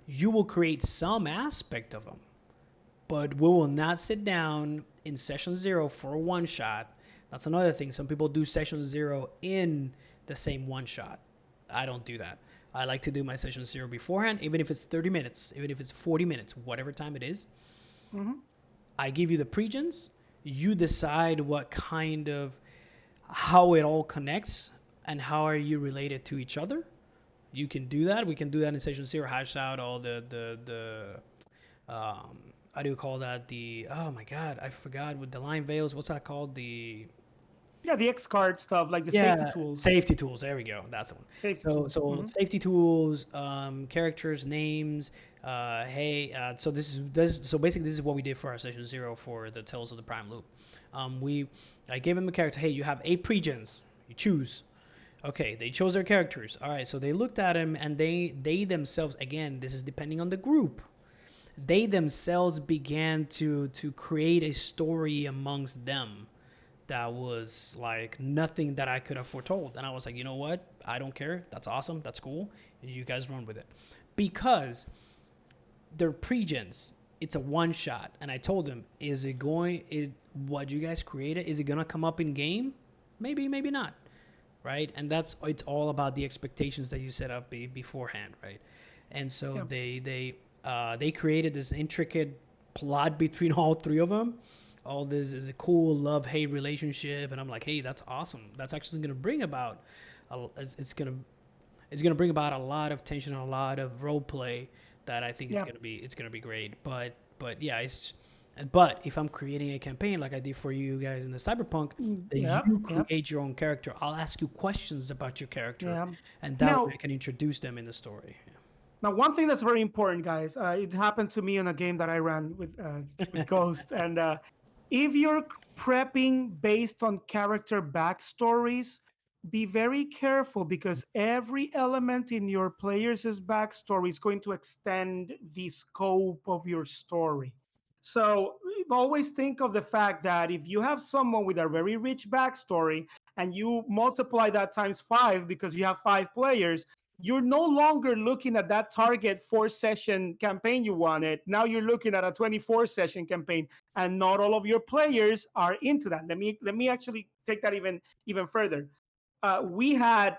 You will create some aspect of them, but we will not sit down in session zero for a one shot. That's another thing. Some people do session zero in the same one shot. I don't do that. I like to do my session zero beforehand, even if it's 30 minutes, even if it's 40 minutes, whatever time it is. Hmm. I give you the pregens. You decide what kind of, how it all connects and how are you related to each other. You can do that. We can do that in session zero, hash out all um, how do you call that? Oh my God, I forgot with the line veils. What's that called? Yeah, the X card stuff, like the safety Yeah, tools. safety tools. There we go. That's the one. Safety So tools. so Hmm. safety tools, characters, names. Hey, so so basically this is what we did for our session zero for the Tales of the Prime Loop. We I gave him a character. Hey, you have 8 pregens. You choose. Okay, they chose their characters. All right, so they looked at him and they themselves, again, this is depending on the group. They themselves began to create a story amongst them that was like nothing that I could have foretold. And I was like, you know what? I don't care. That's awesome. That's cool. You guys run with it. Because they're pregens. It's a one shot. And I told them, what you guys created, is it going to come up in game? Maybe, maybe not. Right? And it's all about the expectations that you set up beforehand. Right? And so Yeah. they created this intricate plot between all three of them. All this is a cool love hate relationship, and I'm like, hey, that's awesome. That's actually going to bring about, it's going to bring about a lot of tension, a lot of role play that I think Yeah. it's going to be great. But yeah, but if I'm creating a campaign like I did for you guys in the Cyberpunk, then Yeah. you Yeah. create your own character. I'll ask you questions about your character, Yeah. and that way Now, I can introduce them in the story. now, one thing that's very important, guys, it happened to me in a game that I ran with Ghost, and if you're prepping based on character backstories, be very careful because every element in your players' backstory is going to extend the scope of your story. So always think of the fact that if you have someone with a very rich backstory and you multiply that times 5 because you have 5 players, you're no longer looking at that target 4 session campaign you wanted. Now you're looking at a 24 session campaign, and not all of your players are into that. Let me actually take that even further. We had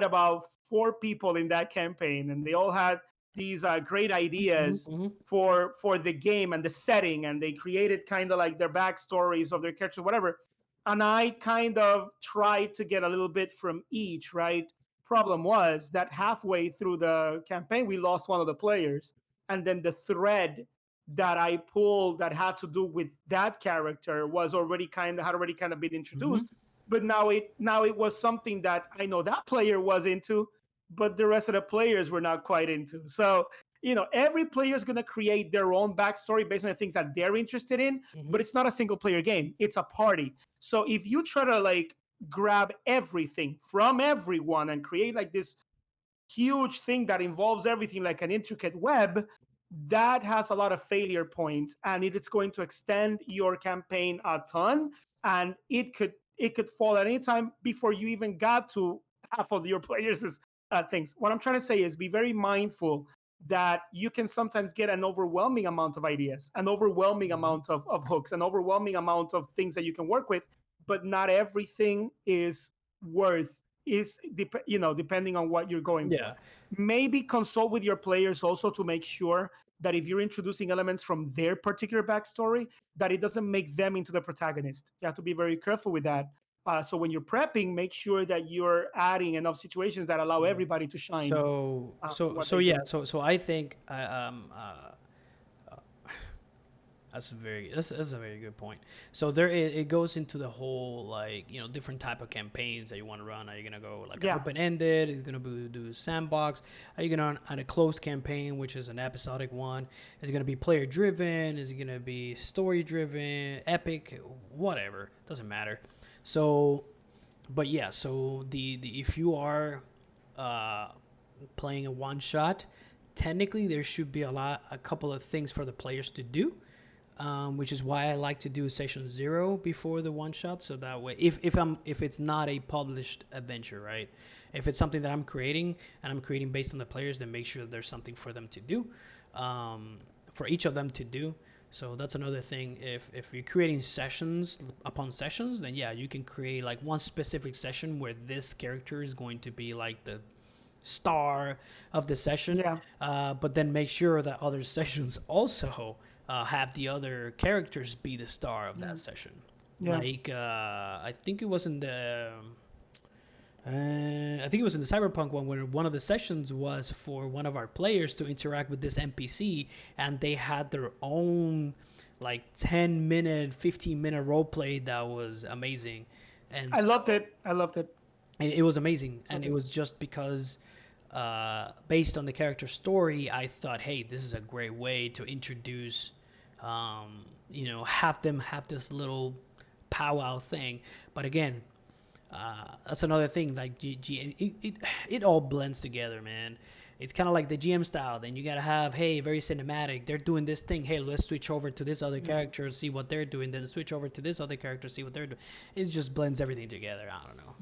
about 4 people in that campaign, and they all had these great Mm-hmm, ideas mm-hmm, for the game and the setting, and they created kind of like their backstories of their characters, whatever. And I kind of tried to get a little bit from each, right? Problem was that halfway through the campaign, we lost one of the players, and then the thread that I pulled that had to do with that character was already kind of had already kind of been mm-hmm. introduced, but now it was something that I know that player was into, but the rest of the players were not quite into. So every player is going to create their own backstory based on the things that they're interested in, Mm-hmm. but it's not a single player game, it's a party. So if you try to like grab everything from everyone and create like this huge thing that involves everything like an intricate web, that has a lot of failure points, and it's going to extend your campaign a ton, and it could fall at any time before you even got to half of your players' things. What I'm trying to say is be very mindful that you can sometimes get an overwhelming amount of ideas, an overwhelming Mm-hmm. amount of hooks, an overwhelming amount of things that you can work with, but not everything is worth is depending on what you're going Yeah. for. Maybe consult with your players also to make sure that if you're introducing elements from their particular backstory, that it doesn't make them into the protagonist. You have to be very careful with that. So when you're prepping, make sure that you're adding enough situations that allow Mm. everybody to shine So in so what so they yeah, do. so I think that's a very good point. So it goes into the whole, like, different type of campaigns that you want to run. Are you gonna go like an Yeah, open ended? Is it gonna do sandbox? Are you gonna on a closed campaign, which is an episodic one? Is it gonna be player driven? Is it gonna be story driven? Epic? Whatever, doesn't matter. So, but yeah, so the if you are uh, playing a one shot, technically there should be a couple of things for the players to do, which is why I like to do session zero before the one shot, so that way, if it's not a published adventure, right? If it's something that I'm creating and I'm creating based on the players, then make sure there's something for them to do, for each of them to do. So that's another thing. If you're creating sessions upon sessions, then yeah, you can create like one specific session where this character is going to be like the star of the session, yeah, but then make sure that other sessions also have the other characters be the star of yeah, that session. yeah. Like I think it was in the I think it was in the Cyberpunk one where one of the sessions was for one of our players to interact with this NPC, and they had their own like 10-minute, 15-minute role play that was amazing, and I loved so it. I loved it. it was amazing, So and it good. was just because based on the character story, I thought, hey, this is a great way to introduce, have them have this little powwow thing. But again, that's another thing. Like it all blends together, man. It's kind of like the GM style. Then you gotta have, hey, very cinematic. They're doing this thing. Hey, let's switch over to this other Yeah. character, see what they're doing. Then switch over to this other character, see what they're doing. It just blends everything together. I don't know.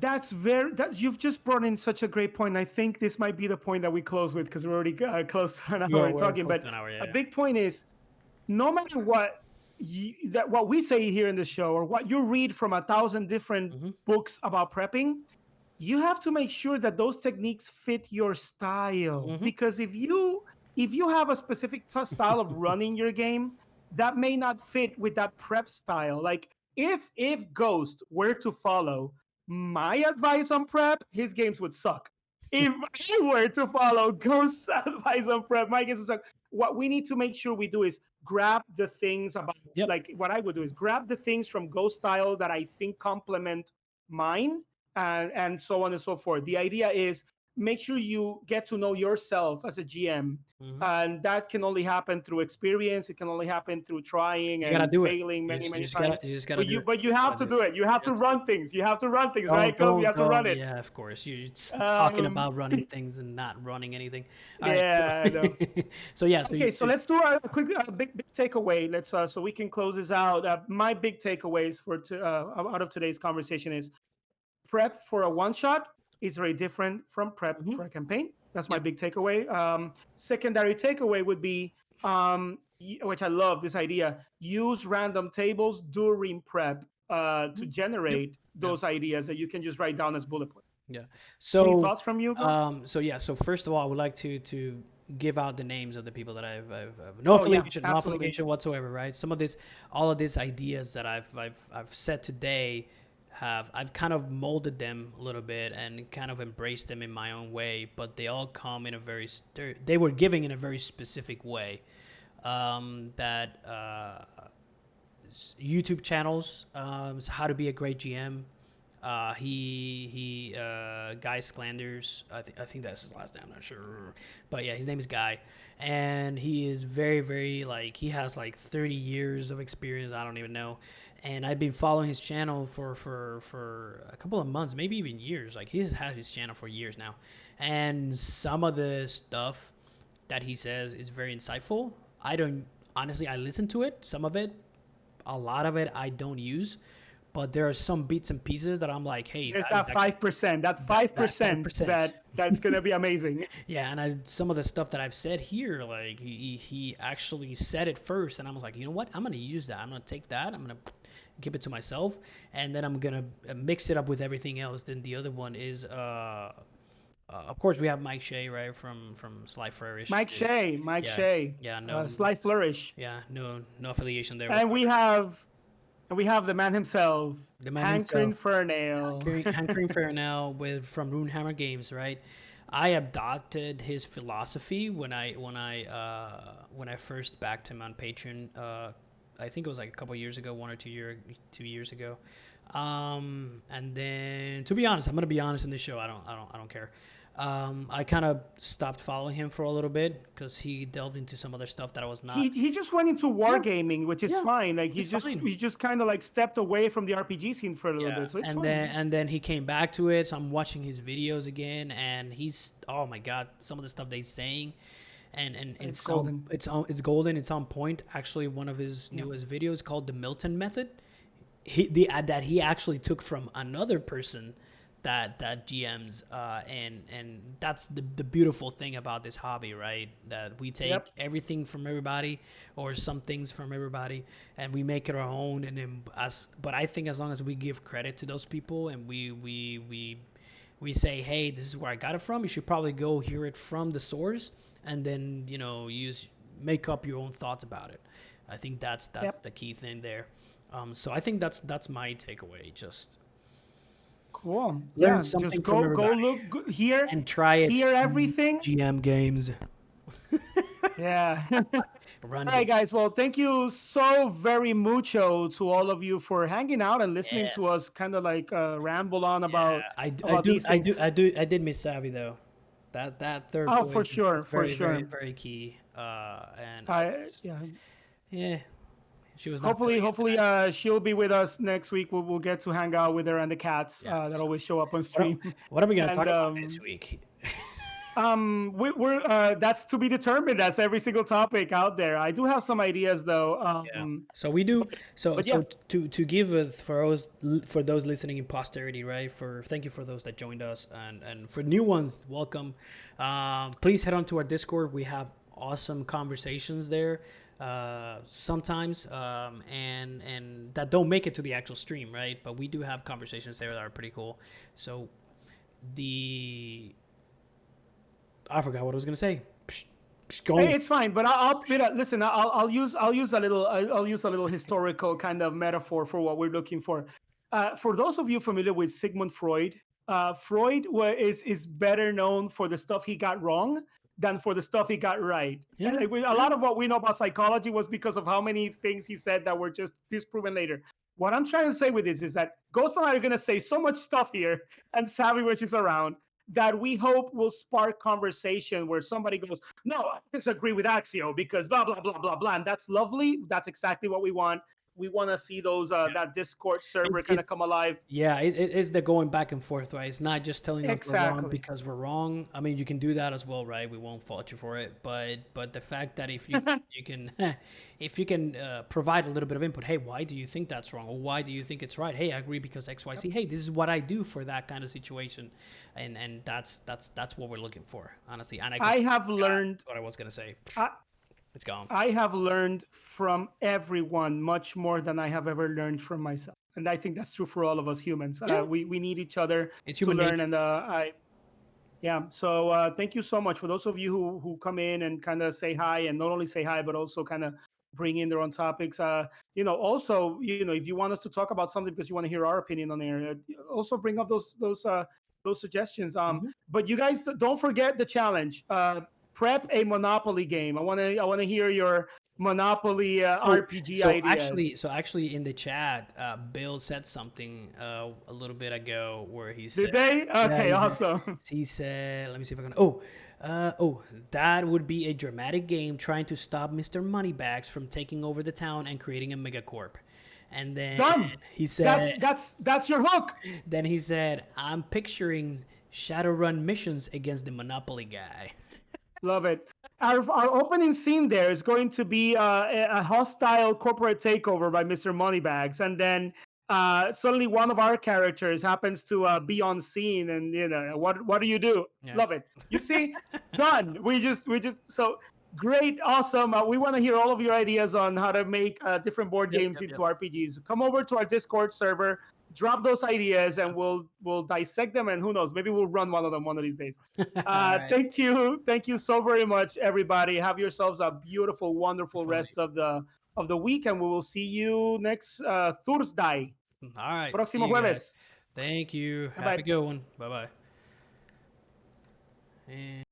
You've just brought in such a great point. I think this might be the point that we close with because we're already close to an Yeah, hour we're talking. close But to an hour. a Yeah. big point is no matter what we say here in the show or what you read from 1,000 different Mm-hmm. books about prepping, you have to make sure that those techniques fit your style, Mm-hmm. because if you have a specific style of running your game that may not fit with that prep style. Like if Ghost were to follow my advice on prep, his games would suck. If I were to follow Ghost's advice on prep, my games would suck. What we need to make sure we do is grab the things about, Yep. like what I would do is grab the things from Ghost style that I think complement mine, and so on and so forth. The idea is make sure you get to know yourself as a GM. Mm-hmm. And that can only happen through experience. It can only happen through trying You gotta and do it. failing You many, just you many just gotta times. you just gotta But do you it. but you You have gotta to do it. do it. You have You to have to do it. run things. You have to run things, right, Ghost? You have to run Don't. it. Yeah, of course. You're just talking Um, about running things and not running anything. All right. yeah, I know. So yeah. So Okay, so let's do a quick big takeaway. Let's so we can close this out. My big takeaways out of today's conversation is prep for a one shot is very different from prep Mhm. for a campaign. That's my Yep. big takeaway. Secondary takeaway would be, which I love this idea: use random tables during prep to Mhm. Yep. generate Yeah. those ideas that you can just write down as bullet points. Yeah. Any So, thoughts from you, Ghost? so yeah. So first of all, I would like to give out the names of the people that I've no Oh yeah, affiliation, no absolutely. affiliation whatsoever, right? Some of this, all of these ideas that I've said today, I've kind of molded them a little bit and kind of embraced them in my own way, but they all come in a very they were giving in a very specific way. That YouTube channels, how to be a great GM. Guy Sklanders. I think that's his last name. I'm not sure, but yeah, his name is Guy, and he is very very like he has like 30 years of experience. I don't even know, and I've been following his channel for a couple of months, maybe even years. Like he has had his channel for years now, and some of the stuff that he says is very insightful. I don't honestly. I listen to it. Some of it, a lot of it, I don't use, but there are some bits and pieces that I'm like, hey, There's that is that actually 5%, that that 5% 5%. that's gonna be amazing. Yeah, and some of the stuff that I've said here, like he actually said it first, and I was like, you know what? I'm gonna use that. I'm gonna take that. I'm gonna give it to myself, and then I'm gonna mix it up with everything else. Then the other one is, of course, we have Mike Shea, right, from Sly Flourish. Mike Yeah, Shea, yeah, no, Sly Flourish, yeah, no affiliation there and whatsoever. we have the man himself, The man Hankrin himself, Fernale. Hankering Fairnell with from Runehammer Games, right? I adopted his philosophy when I first backed him on Patreon. I think it was like a couple years ago, 1 or 2 years ago. And then to be honest, I'm gonna be honest in this show. I don't care. I kind of stopped following him for a little bit because he delved into some other stuff that I was not. He just went into Yeah, wargaming, which is yeah, fine. Like it's fine. he just kind of like stepped away from the RPG scene for a little Yeah, bit, so it's and fine. then he came back to it. So I'm watching his videos again, and he's oh my god, some of the stuff that he's saying, and It's it's golden. it's golden. It's on point. Actually, one of his Yeah. newest videos called the Milton Method. That he actually took from another person that GMs, and that's the beautiful thing about this hobby, right? That we take Yep. everything from everybody or some things from everybody and we make it our own, and then as but I think as long as we give credit to those people and we say, hey, this is where I got it from, you should probably go hear it from the source and then make up your own thoughts about it. I think that's Yep. the key thing there. So I think that's my takeaway. Just Cool. learn Yeah. Just something from go everybody look, and try it. hear everything. GM games. Yeah. Run All right, games. guys. Well, thank you so very mucho to all of you for hanging out and listening to Yes. us kind of like ramble on Yeah. I about do these things. I did miss Savvy though. That third Oh, for voice is sure, for very sure. very key. And I I just Yeah. yeah, she was not Hopefully, feeling it tonight. she'll be with us next week. We'll get to hang out with her and the cats Yeah. that So always show up on what are, stream. what are we gonna And talk about this week? we're that's to be determined. That's every single topic out there. I do have some ideas though. Yeah. So we do. So But yeah, to give for those listening in posterity, right? For thank you for those that joined us, and for new ones, welcome. Please head on to our Discord. We have awesome conversations there. Sometimes and that don't make it to the actual stream, right? But we do have conversations there that are pretty cool. So the I forgot what I was gonna say. Go. It's fine. But listen. I'll use a little historical kind of metaphor for what we're looking for. For those of you familiar with Sigmund Freud, Freud is better known for the stuff he got wrong than for the stuff he got right. And Yeah. like, a Yeah. lot of what we know about psychology was because of how many things he said that were just disproven later. What I'm trying to say with this is that Ghost and I are going to say so much stuff here, and Savvy, which is around, that we hope will spark conversation where somebody goes, no, I disagree with Axio because blah, blah, blah, blah, blah. And that's lovely. That's exactly what we want. we want to see those that Discord server kind of come It's alive. yeah, it is the going back and forth, right? It's not just telling us we're wrong Exactly. because we're wrong. I mean, you can do that as well, right? We won't fault you for it, but the fact that if you can if you can provide a little bit of input, hey, why do you think that's wrong, or why do you think it's right? Hey, I agree because X, Y, Yep. Z. Hey, this is what I do for that kind of situation, and that's what we're looking for, honestly. And I I completely have forgot learned. what I was gonna say. I, It's gone. I have learned from everyone much more than I have ever learned from myself, and I think that's true for all of us humans. Yeah, We need each other it's to human learn, nature. and I yeah. So thank you so much for those of you who come in and kind of say hi, and not only say hi, but also kind of bring in their own topics. Also, if you want us to talk about something because you want to hear our opinion on there, also bring up those suggestions. Hmm. But you guys don't forget the challenge. Prep a Monopoly game. I want to hear your Monopoly So, RPG so actually, ideas. so actually, in the chat, Bill said something a little bit ago where he Did said, they? yeah, Okay, awesome. he said, let me see if I can. Oh, that would be a dramatic game trying to stop Mr. Moneybags from taking over the town and creating a megacorp. And then Done. he That's said, that's that's your hook. I'm picturing Shadowrun missions against the Monopoly guy. Love it. Our opening scene there is going to be a hostile corporate takeover by Mr. Moneybags, and then suddenly one of our characters happens to be on scene, and what do you do? Yeah. Love it. You see, done. We just so great, awesome. We want to hear all of your ideas on how to make different board Yep, games yep, into yep. RPGs. Come over to our Discord server, drop those ideas, and we'll dissect them, and who knows, maybe we'll run one of them one of these days. All right. Thank you so very much, everybody. Have yourselves a beautiful, wonderful Definitely. rest of the week, and we will see you next Thursday, All right. See próximo you guys. jueves. Thank you. Bye Have a bye. good one. Bye bye. And